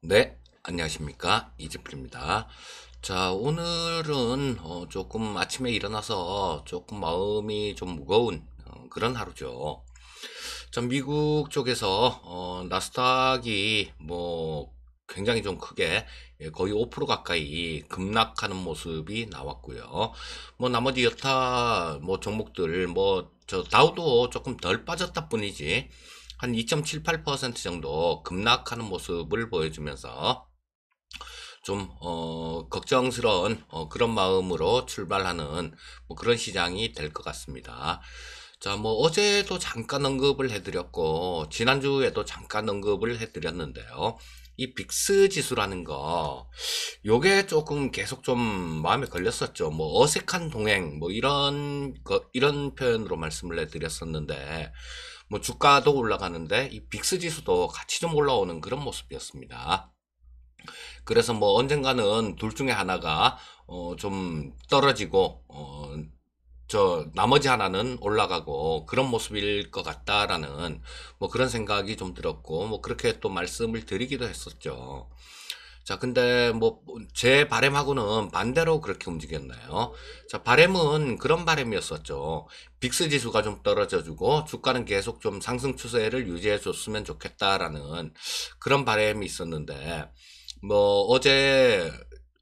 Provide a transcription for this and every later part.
네, 안녕하십니까. 이집플입니다. 자, 오늘은 조금 아침에 일어나서 조금 마음이 좀 무거운 그런 하루죠. 전 미국 쪽에서 나스닥이 뭐 굉장히 좀 크게 거의 5% 가까이 급락하는 모습이 나왔고요. 뭐 나머지 여타 뭐 종목들 뭐 저 다우도 조금 덜 빠졌다 뿐이지 한 2.78% 정도 급락하는 모습을 보여주면서 좀 걱정스러운 그런 마음으로 출발하는 뭐 그런 시장이 될 것 같습니다. 자, 뭐 어제도 잠깐 언급을 해드렸고 지난주에도 잠깐 언급을 해드렸는데요. 이 빅스 지수라는 거, 요게 조금 계속 좀 마음에 걸렸었죠. 뭐 어색한 동행, 뭐 이런 표현으로 말씀을 해드렸었는데, 뭐 주가도 올라가는데 이 빅스 지수도 같이 좀 올라오는 그런 모습이었습니다. 그래서 뭐 언젠가는 둘 중에 하나가 좀 떨어지고 저 나머지 하나는 올라가고 그런 모습일 것 같다라는 뭐 그런 생각이 좀 들었고 뭐 그렇게 또 말씀을 드리기도 했었죠. 자, 근데 뭐 제 바램하고는 반대로 그렇게 움직였나요? 자, 바램은 그런 바램이었었죠. 빅스 지수가 좀 떨어져주고 주가는 계속 좀 상승 추세를 유지해 줬으면 좋겠다라는 그런 바램이 있었는데 뭐 어제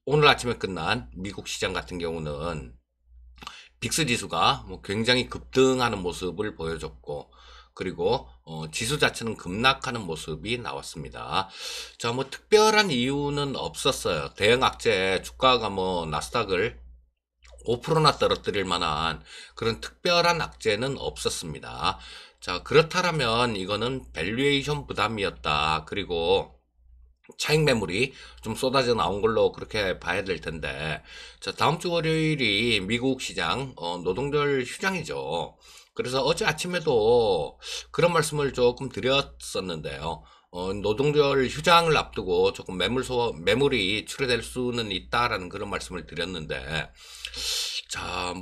오늘 아침에 끝난 미국 시장 같은 경우는 빅스 지수가 뭐 굉장히 급등하는 모습을 보여줬고 그리고 지수 자체는 급락하는 모습이 나왔습니다. 자, 뭐 특별한 이유는 없었어요. 대형 악재 주가가 뭐 나스닥을 5%나 떨어뜨릴 만한 그런 특별한 악재는 없었습니다. 자, 그렇다면 이거는 밸류에이션 부담이었다. 그리고 차익 매물이 좀 쏟아져 나온 걸로 그렇게 봐야 될 텐데, 자, 다음 주 월요일이 미국 시장, 노동절 휴장이죠. 그래서 어제 아침에도 그런 말씀을 조금 드렸었는데요. 노동절 휴장을 앞두고 조금 매물이 출회될 수는 있다라는 그런 말씀을 드렸는데, 자,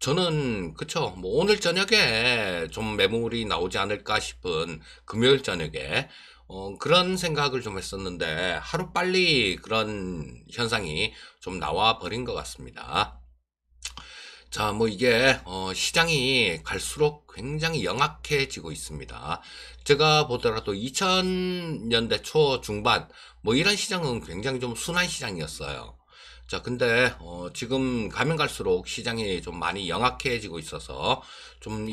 저는, 그쵸. 뭐, 오늘 저녁에 좀 매물이 나오지 않을까 싶은 금요일 저녁에, 그런 생각을 좀 했었는데, 하루빨리 그런 현상이 좀 나와 버린 것 같습니다. 자, 뭐 이게, 시장이 갈수록 굉장히 영악해지고 있습니다. 제가 보더라도 2000년대 초 중반, 뭐 이런 시장은 굉장히 좀 순한 시장이었어요. 자, 근데, 지금 가면 갈수록 시장이 좀 많이 영악해지고 있어서, 좀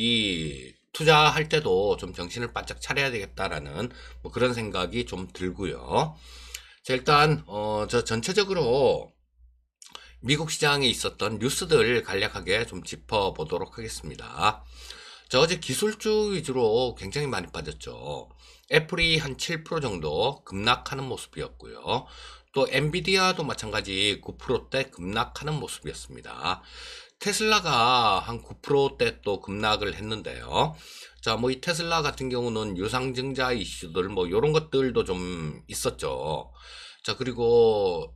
투자할 때도 좀 정신을 바짝 차려야 되겠다라는, 뭐 그런 생각이 좀 들고요. 자, 일단, 저 전체적으로, 미국 시장에 있었던 뉴스들 간략하게 좀 짚어보도록 하겠습니다. 자, 어제 기술주 위주로 굉장히 많이 빠졌죠. 애플이 한 7% 정도 급락하는 모습이었고요. 또 엔비디아도 마찬가지 9%대 급락하는 모습이었습니다. 테슬라가 한 9%대 또 급락을 했는데요. 자, 뭐 이 테슬라 같은 경우는 유상증자 이슈들 뭐 이런 것들도 좀 있었죠. 자, 그리고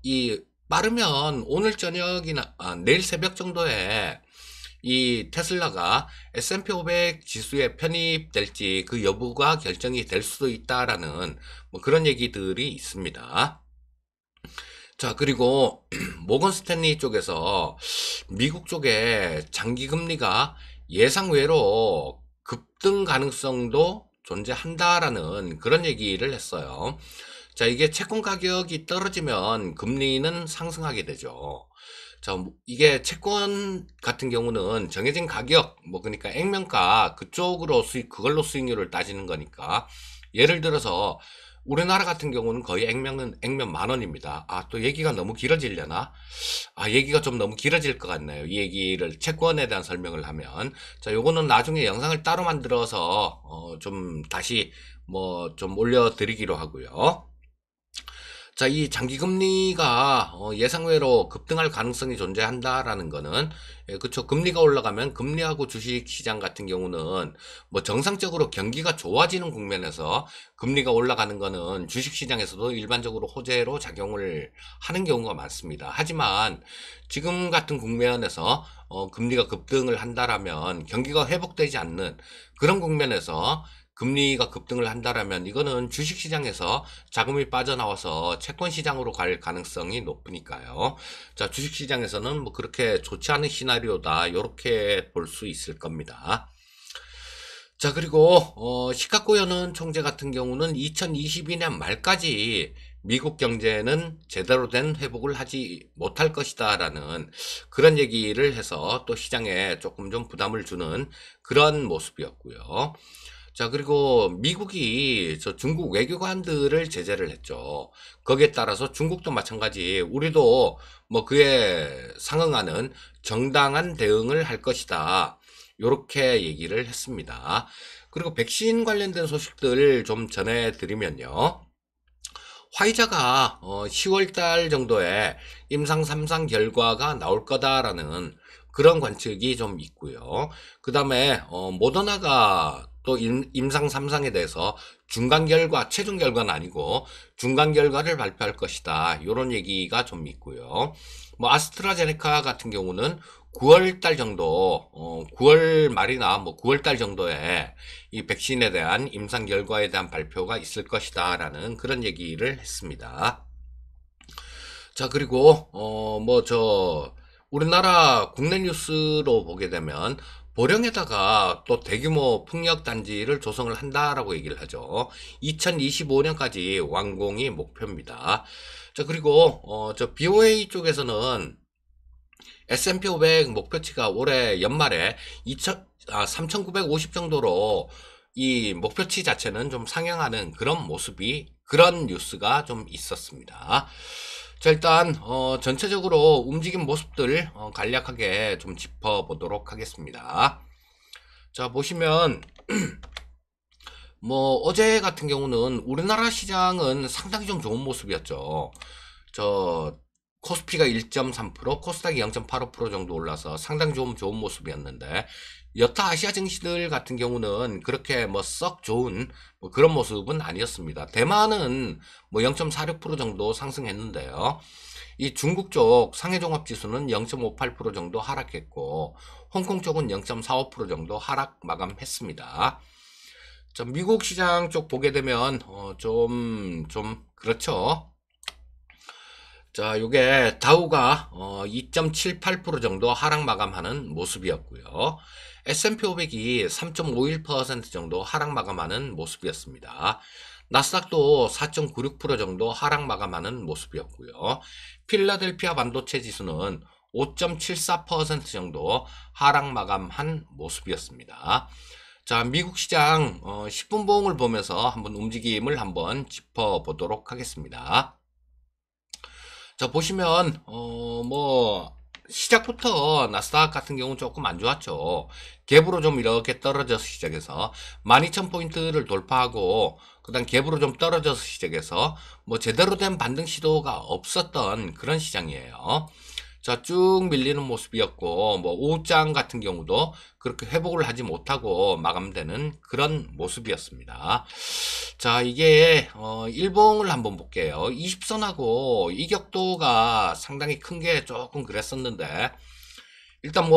빠르면 오늘 저녁이나 내일 새벽 정도에 이 테슬라가 S&P 500 지수에 편입될지 그 여부가 결정이 될 수도 있다라는 뭐 그런 얘기들이 있습니다. 자, 그리고 모건 스탠리 쪽에서 미국 쪽에 장기 금리가 예상외로 급등 가능성도 존재한다라는 그런 얘기를 했어요. 자, 이게 채권 가격이 떨어지면 금리는 상승하게 되죠. 자, 이게 채권 같은 경우는 정해진 가격, 뭐, 그러니까 액면가, 그걸로 수익률을 따지는 거니까. 예를 들어서, 우리나라 같은 경우는 거의 액면 10,000원입니다. 아, 또 얘기가 너무 길어지려나? 아, 얘기가 좀 너무 길어질 것 같네요. 이 얘기를, 채권에 대한 설명을 하면. 자, 요거는 나중에 영상을 따로 만들어서, 좀 다시, 뭐, 좀 올려드리기로 하고요. 자, 이 장기금리가 예상외로 급등할 가능성이 존재한다라는 거는 그쵸. 금리가 올라가면 금리하고 주식시장 같은 경우는 뭐 정상적으로 경기가 좋아지는 국면에서 금리가 올라가는 거는 주식시장에서도 일반적으로 호재로 작용을 하는 경우가 많습니다. 하지만 지금 같은 국면에서 금리가 급등을 한다라면 경기가 회복되지 않는 그런 국면에서 금리가 급등을 한다라면 이거는 주식시장에서 자금이 빠져나와서 채권시장으로 갈 가능성이 높으니까요. 자, 주식시장에서는 뭐 그렇게 좋지 않은 시나리오다, 이렇게 볼 수 있을 겁니다. 자, 그리고 시카고 연은 총재 같은 경우는 2022년 말까지 미국 경제는 제대로 된 회복을 하지 못할 것이다 라는 그런 얘기를 해서 또 시장에 조금 좀 부담을 주는 그런 모습이었고요. 자, 그리고 미국이 저 중국 외교관들을 제재를 했죠. 거기에 따라서 중국도 마찬가지, 우리도 뭐 그에 상응하는 정당한 대응을 할 것이다, 요렇게 얘기를 했습니다. 그리고 백신 관련된 소식들 좀 전해드리면요. 화이자가 10월달 정도에 임상 3상 결과가 나올 거다라는 그런 관측이 좀 있고요. 그 다음에 모더나가 또 임상 3상에 대해서 중간 결과, 최종 결과는 아니고 중간 결과를 발표할 것이다, 이런 얘기가 좀 있고요. 뭐 아스트라제네카 같은 경우는 9월 달 정도, 9월 말이나 뭐 9월 달 정도에 이 백신에 대한 임상 결과에 대한 발표가 있을 것이다 라는 그런 얘기를 했습니다. 자, 그리고 우리나라 국내 뉴스로 보게 되면 보령에다가 또 대규모 풍력단지를 조성을 한다라고 얘기를 하죠. 2025년까지 완공이 목표입니다. 자, 그리고 BOA 쪽에서는 S&P 500 목표치가 올해 연말에 3,950 정도로 이 목표치 자체는 좀 상향하는 그런 뉴스가 좀 있었습니다. 자, 일단 전체적으로 움직임 모습들 간략하게 좀 짚어보도록 하겠습니다. 자, 보시면 뭐 어제 같은 경우는 우리나라 시장은 상당히 좀 좋은 모습이었죠. 코스피가 1.3%, 코스닥이 0.85% 정도 올라서 상당히 좀 좋은 모습이었는데, 여타 아시아 증시들 같은 경우는 그렇게 뭐 썩 좋은 뭐 그런 모습은 아니었습니다. 대만은 뭐 0.46% 정도 상승했는데요. 이 중국 쪽 상해종합지수는 0.58% 정도 하락했고, 홍콩 쪽은 0.45% 정도 하락 마감했습니다. 자, 미국 시장 쪽 보게 되면 좀 그렇죠. 자, 요게 다우가 2.78% 정도 하락 마감하는 모습이었고요. S&P 500이 3.51% 정도 하락 마감하는 모습이었습니다. 나스닥도 4.96% 정도 하락 마감하는 모습이었고요. 필라델피아 반도체 지수는 5.74% 정도 하락 마감한 모습이었습니다. 자, 미국 시장 10분 봉을 보면서 한번 움직임을 한번 짚어보도록 하겠습니다. 자, 보시면 시작부터 나스닥 같은 경우는 조금 안 좋았죠. 갭으로 좀 이렇게 떨어져서 시작해서 12,000포인트를 돌파하고, 그 다음 갭으로 좀 떨어져서 시작해서 뭐 제대로 된 반등 시도가 없었던 그런 시장이에요. 자, 쭉 밀리는 모습이었고, 뭐 오후장 같은 경우도 그렇게 회복을 하지 못하고 마감되는 그런 모습이었습니다. 자, 이게 일봉을 한번 볼게요. 20선하고 이격도가 상당히 큰 게 조금 그랬었는데, 일단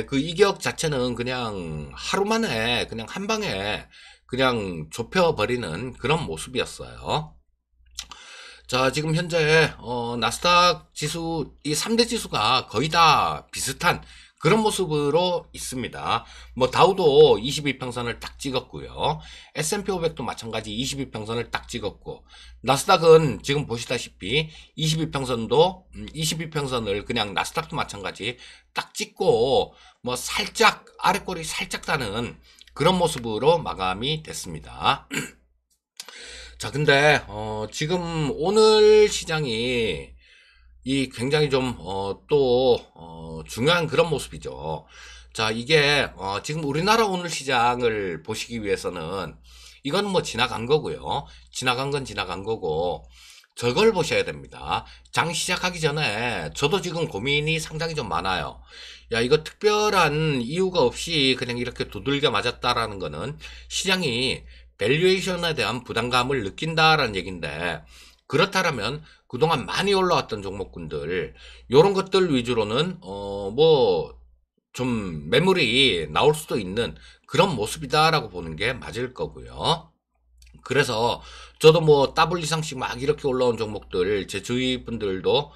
그 이격 자체는 그냥 하루 만에 그냥 한 방에 그냥 좁혀버리는 그런 모습이었어요. 자, 지금 현재 나스닥 지수, 이 3대 지수가 거의 다 비슷한 그런 모습으로 있습니다. 뭐 다우도 22평선을 딱 찍었고요. S&P 500도 마찬가지 22평선을 딱 찍었고, 나스닥은 지금 보시다시피 22평선을 그냥 나스닥도 마찬가지 딱 찍고, 뭐 살짝 아래꼬리 살짝 다는 그런 모습으로 마감이 됐습니다. 자, 근데 지금 오늘 시장이 굉장히 좀 중요한 그런 모습이죠. 자, 이게 지금 우리나라 오늘 시장을 보시기 위해서는 이건 뭐 지나간 거고요. 지나간 건 지나간 거고, 저걸 보셔야 됩니다. 장 시작하기 전에 저도 지금 고민이 상당히 좀 많아요. 야, 이거 특별한 이유가 없이 그냥 이렇게 두들겨 맞았다라는 거는 시장이 밸류에이션에 대한 부담감을 느낀다라는 얘기인데, 그렇다면 그동안 많이 올라왔던 종목군들, 요런 것들 위주로는 좀 매물이 나올 수도 있는 그런 모습이다라고 보는 게 맞을 거고요. 그래서 저도 뭐 더블 이상씩 막 이렇게 올라온 종목들 제 주위 분들도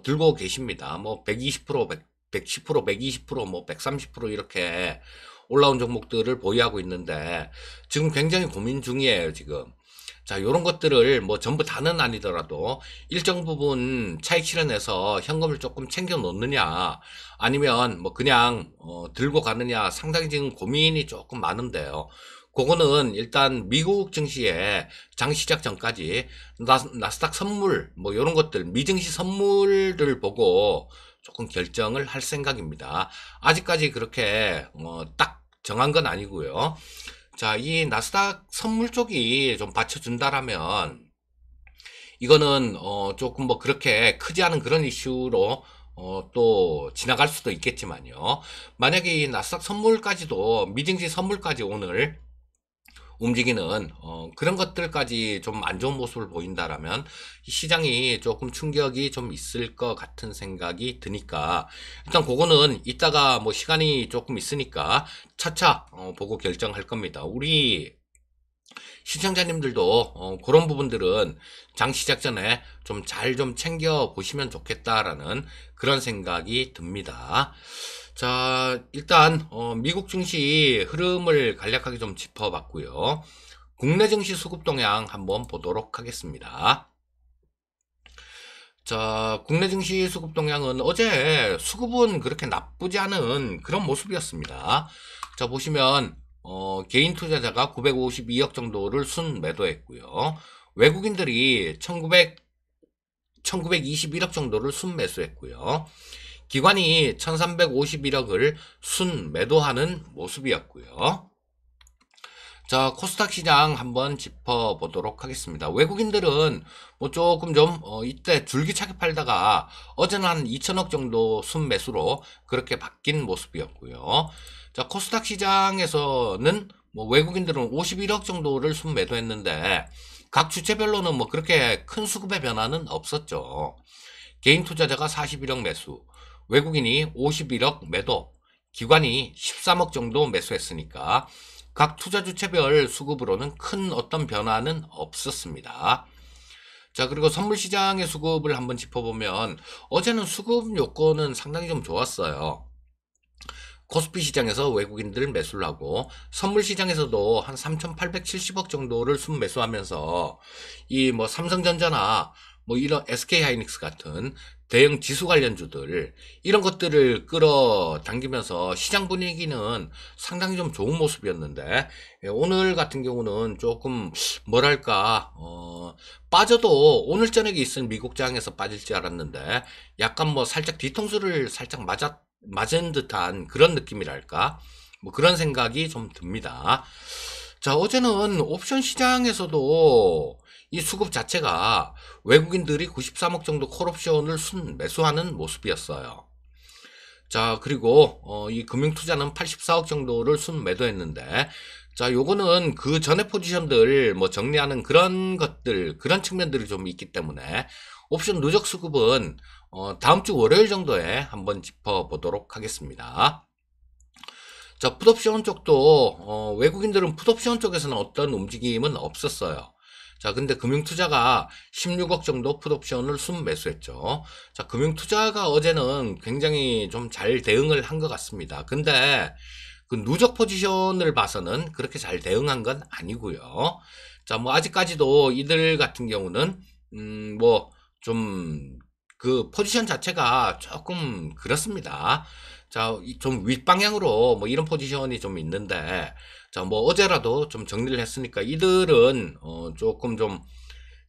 들고 계십니다. 뭐 120%, 110%, 120%, 뭐 130% 이렇게 올라온 종목들을 보유하고 있는데 지금 굉장히 고민 중이에요, 지금. 자, 요런 것들을 뭐 전부 다는 아니더라도 일정 부분 차익 실현해서 현금을 조금 챙겨 놓느냐, 아니면 뭐 그냥 들고 가느냐, 상당히 지금 고민이 조금 많은데요. 그거는 일단 미국 증시에 장 시작 전까지 나스닥 선물 뭐 이런 것들 미증시 선물을 보고 조금 결정을 할 생각입니다. 아직까지 그렇게 딱 정한 건 아니고요. 자, 이 나스닥 선물 쪽이 좀 받쳐준다라면 이거는 조금 뭐 그렇게 크지 않은 그런 이슈로 또 지나갈 수도 있겠지만요. 만약에 이 나스닥 선물까지도 미증시 선물까지 오늘 움직이는 그런 것들까지 좀 안 좋은 모습을 보인다라면 시장이 조금 충격이 좀 있을 것 같은 생각이 드니까 일단 그거는 이따가 뭐 시간이 조금 있으니까 차차 보고 결정할 겁니다. 우리 시청자님들도 그런 부분들은 장 시작 전에 좀 잘 좀 챙겨 보시면 좋겠다라는 그런 생각이 듭니다. 자, 일단 미국 증시 흐름을 간략하게 좀 짚어봤고요. 국내 증시 수급 동향 한번 보도록 하겠습니다. 자, 국내 증시 수급 동향은 어제 수급은 그렇게 나쁘지 않은 그런 모습이었습니다. 자, 보시면 개인 투자자가 952억 정도를 순매도했고요. 외국인들이 1921억 정도를 순매수했고요. 기관이 1351억을 순매도하는 모습이었고요. 자, 코스닥 시장 한번 짚어보도록 하겠습니다. 외국인들은 뭐 조금 좀 이때 줄기차게 팔다가 어제는 한 2천억 정도 순매수로 그렇게 바뀐 모습이었고요. 자, 코스닥 시장에서는 뭐 외국인들은 51억 정도를 순매도했는데 각 주체별로는 뭐 그렇게 큰 수급의 변화는 없었죠. 개인 투자자가 41억 매수, 외국인이 51억 매도, 기관이 13억 정도 매수했으니까 각 투자 주체별 수급으로는 큰 어떤 변화는 없었습니다. 자, 그리고 선물 시장의 수급을 한번 짚어보면 어제는 수급 요건은 상당히 좀 좋았어요. 코스피 시장에서 외국인들 매수를 하고 선물 시장에서도 한 3,870억 정도를 순매수하면서 이 뭐 삼성전자나 뭐 이런 SK하이닉스 같은 대형 지수 관련주들 이런 것들을 끌어당기면서 시장 분위기는 상당히 좀 좋은 모습이었는데 오늘 같은 경우는 조금 뭐랄까 빠져도 오늘 저녁에 있은 미국장에서 빠질 줄 알았는데 약간 뭐 살짝 뒤통수를 살짝 맞은 듯한 그런 느낌이랄까 뭐 그런 생각이 좀 듭니다. 자, 어제는 옵션 시장에서도 이 수급 자체가 외국인들이 93억 정도 콜옵션을 순매수하는 모습이었어요. 자, 그리고 이 금융투자는 84억 정도를 순매도했는데 자, 요거는 그 전에 포지션들 뭐 정리하는 그런 것들 그런 측면들이 좀 있기 때문에 옵션 누적 수급은 다음 주 월요일 정도에 한번 짚어보도록 하겠습니다. 자, 풋옵션 쪽도 외국인들은 풋옵션 쪽에서는 어떤 움직임은 없었어요. 자, 근데 금융투자가 16억 정도 풋옵션을 순매수했죠. 자, 금융투자가 어제는 굉장히 좀 잘 대응을 한 것 같습니다. 근데 그 누적 포지션을 봐서는 그렇게 잘 대응한 건 아니고요. 자, 뭐 아직까지도 이들 같은 경우는 뭐 좀 그 포지션 자체가 조금 그렇습니다. 자, 좀 윗방향으로 뭐 이런 포지션이 좀 있는데 자, 뭐 어제라도 좀 정리를 했으니까 이들은 조금 좀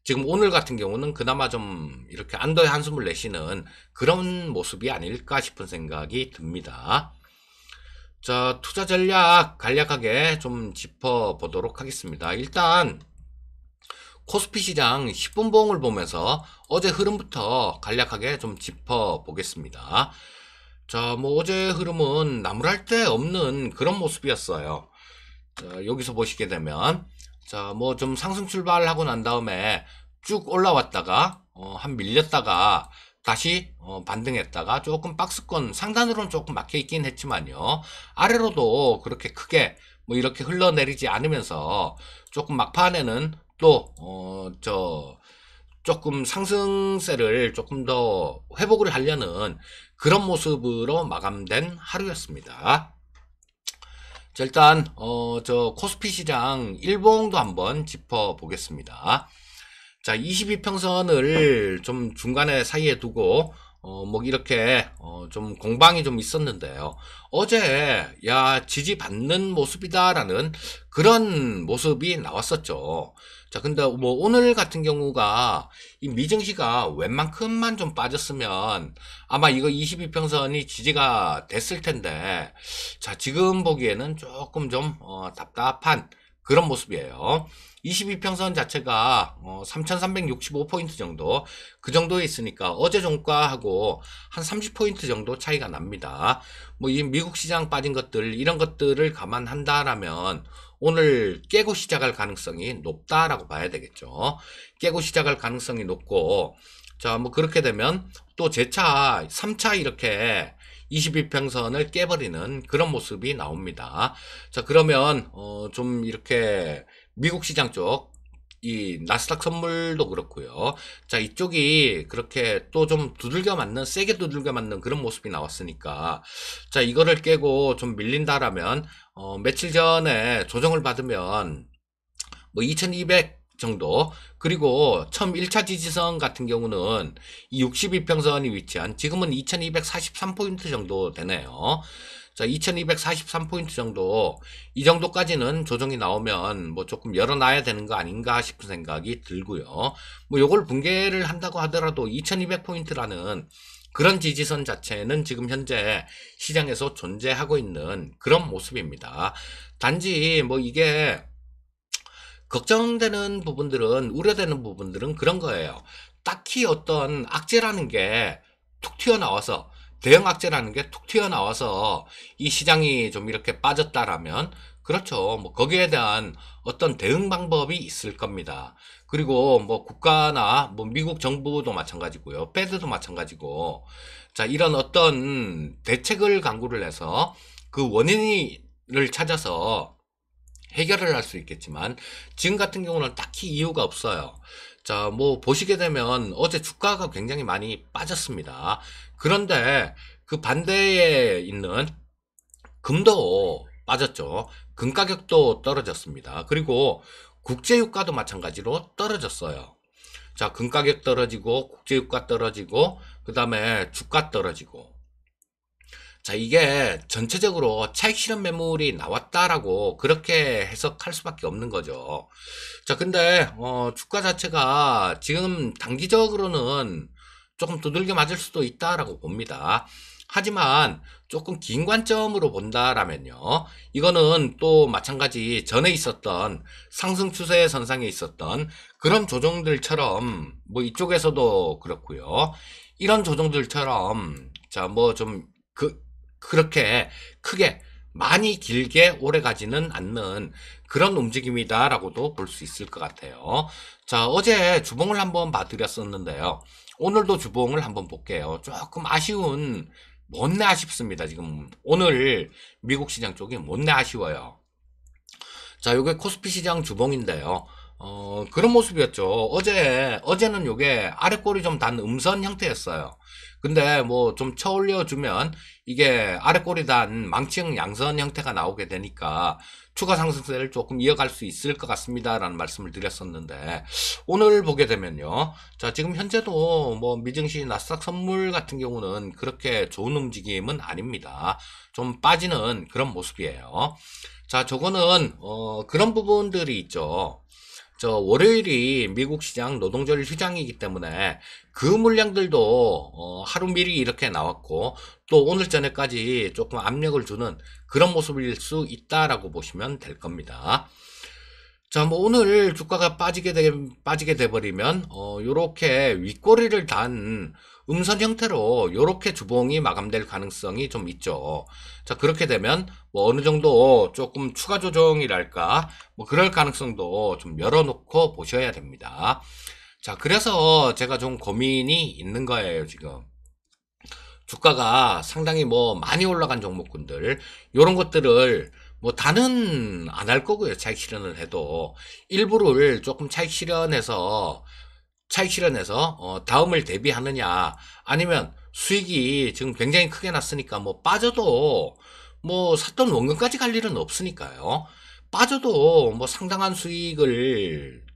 지금 오늘 같은 경우는 그나마 좀 이렇게 안도의 한숨을 내쉬는 그런 모습이 아닐까 싶은 생각이 듭니다. 자, 투자 전략 간략하게 좀 짚어보도록 하겠습니다. 일단 코스피 시장 10분 봉을 보면서 어제 흐름부터 간략하게 좀 짚어보겠습니다. 자, 뭐 어제 흐름은 나무랄 데 없는 그런 모습이었어요. 자, 여기서 보시게 되면 자, 뭐 좀 상승 출발하고 난 다음에 쭉 올라왔다가 한 밀렸다가 다시 반등했다가 조금 박스권 상단으로는 조금 막혀 있긴 했지만요. 아래로도 그렇게 크게 뭐 이렇게 흘러내리지 않으면서 조금 막판에는 또 조금 상승세를 조금 더 회복을 하려는 그런 모습으로 마감된 하루였습니다. 자, 일단 저 코스피 시장 일봉도 한번 짚어 보겠습니다. 자, 22평선을 좀 중간에 사이에 두고 뭐 이렇게 좀 공방이 좀 있었는데요. 어제 야 지지받는 모습이다라는 그런 모습이 나왔었죠. 자, 근데 뭐 오늘 같은 경우가 이 미증시가 웬만큼만 좀 빠졌으면 아마 이거 22평선이 지지가 됐을 텐데, 자, 지금 보기에는 조금 좀 답답한 그런 모습이에요. 22평선 자체가 3365포인트 정도 그 정도에 있으니까 어제 종가하고 한 30포인트 정도 차이가 납니다. 뭐 이 미국 시장 빠진 것들 이런 것들을 감안한다라면 오늘 깨고 시작할 가능성이 높다라고 봐야 되겠죠. 깨고 시작할 가능성이 높고, 자, 뭐 그렇게 되면 또 재차 3차 이렇게 22평선을 깨버리는 그런 모습이 나옵니다. 자, 그러면 좀 이렇게 미국 시장 쪽 이 나스닥 선물도 그렇고요. 자, 이쪽이 그렇게 또 좀 두들겨 맞는, 세게 두들겨 맞는 그런 모습이 나왔으니까, 자, 이거를 깨고 좀 밀린다라면 며칠 전에 조정을 받으면 뭐 2200 정도, 그리고 처음 1차 지지선 같은 경우는 이 62평선이 위치한 지금은 2243포인트 정도 되네요. 자, 2243포인트 정도, 이 정도까지는 조정이 나오면 뭐 조금 열어놔야 되는 거 아닌가 싶은 생각이 들고요. 뭐 요걸 붕괴를 한다고 하더라도 2200포인트라는 그런 지지선 자체는 지금 현재 시장에서 존재하고 있는 그런 모습입니다. 단지 뭐 이게 걱정되는 부분들은, 우려되는 부분들은 그런 거예요. 딱히 어떤 악재라는 게 툭 튀어나와서, 대형 악재라는 게 툭 튀어나와서 이 시장이 좀 이렇게 빠졌다라면, 그렇죠. 뭐 거기에 대한 어떤 대응 방법이 있을 겁니다. 그리고 뭐 국가나 뭐 미국 정부도 마찬가지고요. 패드도 마찬가지고. 자, 이런 어떤 대책을 강구를 해서 그 원인을 찾아서 해결을 할 수 있겠지만 지금 같은 경우는 딱히 이유가 없어요. 자, 뭐 보시게 되면 어제 주가가 굉장히 많이 빠졌습니다. 그런데 그 반대에 있는 금도 빠졌죠. 금 가격도 떨어졌습니다. 그리고 국제유가도 마찬가지로 떨어졌어요. 자, 금 가격 떨어지고 국제유가 떨어지고 그 다음에 주가 떨어지고, 자, 이게 전체적으로 차익 실현 매물이 나왔다라고 그렇게 해석할 수밖에 없는 거죠. 자, 근데 주가 자체가 지금 단기적으로는 조금 두들겨 맞을 수도 있다라고 봅니다. 하지만 조금 긴 관점으로 본다라면요, 이거는 또 마찬가지 전에 있었던 상승 추세 선상에 있었던 그런 조정들처럼, 뭐 이쪽에서도 그렇고요, 이런 조정들처럼, 자, 뭐 좀 그렇게 크게 많이 길게 오래 가지는 않는 그런 움직임이다라고도 볼 수 있을 것 같아요. 자, 어제 주봉을 한번 봐드렸었는데요. 오늘도 주봉을 한번 볼게요. 조금 아쉬운, 못내 아쉽습니다. 지금 오늘 미국 시장 쪽이 못내 아쉬워요. 자, 요게 코스피 시장 주봉인데요. 그런 모습이었죠. 어제는 요게 아래 꼬리 좀 단 음선 형태였어요. 근데 뭐 좀 쳐 올려주면 이게 아래 꼬리 단 망치형 양선 형태가 나오게 되니까 추가 상승세를 조금 이어갈 수 있을 것 같습니다. 라는 말씀을 드렸었는데, 오늘 보게 되면요. 자, 지금 현재도 뭐 미증시 나스닥 선물 같은 경우는 그렇게 좋은 움직임은 아닙니다. 좀 빠지는 그런 모습이에요. 자, 저거는 그런 부분들이 있죠. 저 월요일이 미국 시장 노동절 휴장이기 때문에 그 물량들도 하루 미리 이렇게 나왔고, 또 오늘 저녁까지 조금 압력을 주는 그런 모습일 수 있다라고 보시면 될 겁니다. 자, 뭐 오늘 주가가 빠지게 돼버리면 요렇게 윗꼬리를 단 음선 형태로 요렇게 주봉이 마감될 가능성이 좀 있죠. 자, 그렇게 되면 뭐 어느 정도 조금 추가 조정이랄까 뭐 그럴 가능성도 좀 열어놓고 보셔야 됩니다. 자, 그래서 제가 좀 고민이 있는 거예요, 지금. 주가가 상당히 뭐 많이 올라간 종목군들, 요런 것들을 뭐 다는 안 할 거고요. 차익 실현을 해도 일부를 조금 차익 실현해서 다음을 대비하느냐, 아니면 수익이 지금 굉장히 크게 났으니까 뭐 빠져도 뭐 샀던 원금까지 갈 일은 없으니까요. 빠져도 뭐 상당한 수익을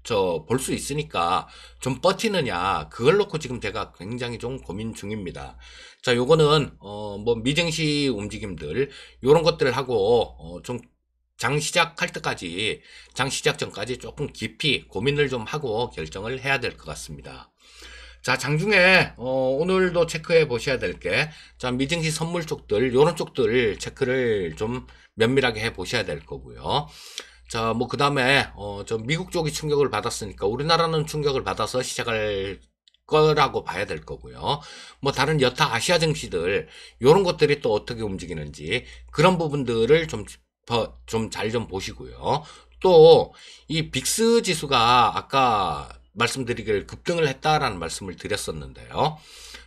볼 수 있으니까 좀 버티느냐, 그걸 놓고 지금 제가 굉장히 좀 고민 중입니다. 자, 요거는 뭐 미증시 움직임들 요런 것들하고 좀 장 시작할 때까지, 장 시작 전까지 조금 깊이 고민을 좀 하고 결정을 해야 될 것 같습니다. 자, 장중에 오늘도 체크해 보셔야 될 게, 자, 미증시 선물 쪽들, 요런 쪽들 체크를 좀 면밀하게 해 보셔야 될 거고요. 자, 뭐 그다음에 저 미국 쪽이 충격을 받았으니까 우리나라는 충격을 받아서 시작할 거라고 봐야 될 거고요. 뭐 다른 여타 아시아 증시들 요런 것들이 또 어떻게 움직이는지, 그런 부분들을 좀 잘 좀 보시고요. 또 이 빅스 지수가 아까 말씀드리길 급등을 했다라는 말씀을 드렸었는데요.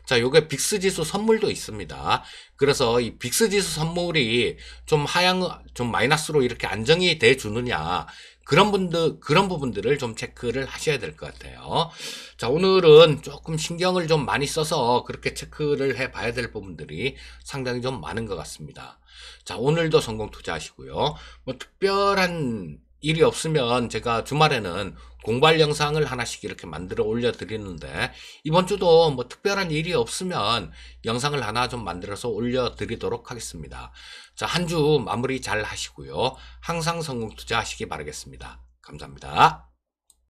자, 요게 빅스 지수 선물도 있습니다. 그래서 이 빅스 지수 선물이 좀 마이너스로 이렇게 안정이 돼 주느냐, 그런 부분들을 좀 체크를 하셔야 될 것 같아요. 자, 오늘은 조금 신경을 좀 많이 써서 그렇게 체크를 해 봐야 될 부분들이 상당히 좀 많은 것 같습니다. 자, 오늘도 성공 투자하시고요. 뭐 특별한 일이 없으면 제가 주말에는 공부할 영상을 하나씩 이렇게 만들어 올려드리는데, 이번 주도 뭐 특별한 일이 없으면 영상을 하나 좀 만들어서 올려드리도록 하겠습니다. 자, 한 주 마무리 잘 하시고요. 항상 성공 투자하시기 바라겠습니다. 감사합니다.